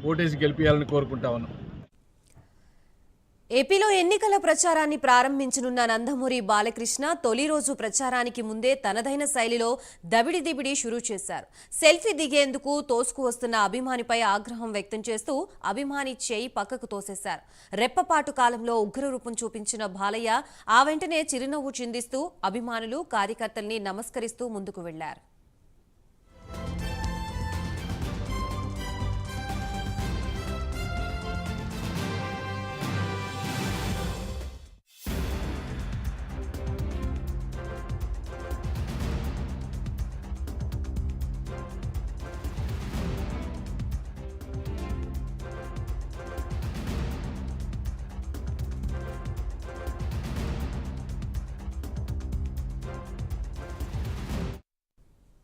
ఓటేసి గెలిపించాలని కోరుకుంటా ఉన్నాం. ఏపీలో ఎన్నికల ప్రచారాన్ని ప్రారంభించనున్న నందమూరి బాలకృష్ణ తొలి రోజు ప్రచారానికి ముందే తనదైన శైలిలో దబిడి షురూ చేశారు. సెల్ఫీ దిగేందుకు తోసుకు వస్తున్న అభిమానిపై ఆగ్రహం వ్యక్తం చేస్తూ అభిమాని చేయి పక్కకు తోసేశారు. రెప్పపాటు కాలంలో ఉగ్రరూపం చూపించిన బాలయ్య ఆ వెంటనే చిరునవ్వు చిందిస్తూ అభిమానులు కార్యకర్తల్ని నమస్కరిస్తూ ముందుకు వెళ్లారు.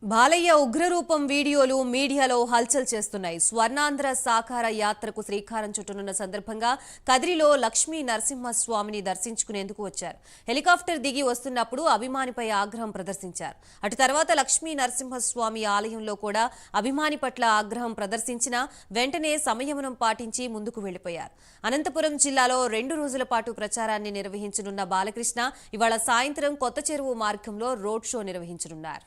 బాలయ్య ఉగ్రరూపం వీడియోలు మీడియాలో హల్చల్ చేస్తున్నాయి. స్వర్ణాంధ్ర సాకార యాత్రకు శ్రీకారం చుట్టనున్న సందర్భంగా కదిరిలో లక్ష్మీ నరసింహస్వామిని దర్శించుకునేందుకు వచ్చారు. హెలికాప్టర్ దిగి వస్తున్నప్పుడు అభిమానిపై ఆగ్రహం ప్రదర్శించారు. అటు తర్వాత లక్ష్మీ నరసింహస్వామి ఆలయంలో కూడా అభిమాని పట్ల ఆగ్రహం ప్రదర్శించిన వెంటనే సంయమనం పాటించి ముందుకు వెళ్లిపోయారు. అనంతపురం జిల్లాలో 2 రోజుల పాటు ప్రచారాన్ని నిర్వహించనున్న బాలకృష్ణ ఇవాళ సాయంత్రం కొత్త చెరువు మార్గంలో రోడ్ షో నిర్వహించనున్నారు.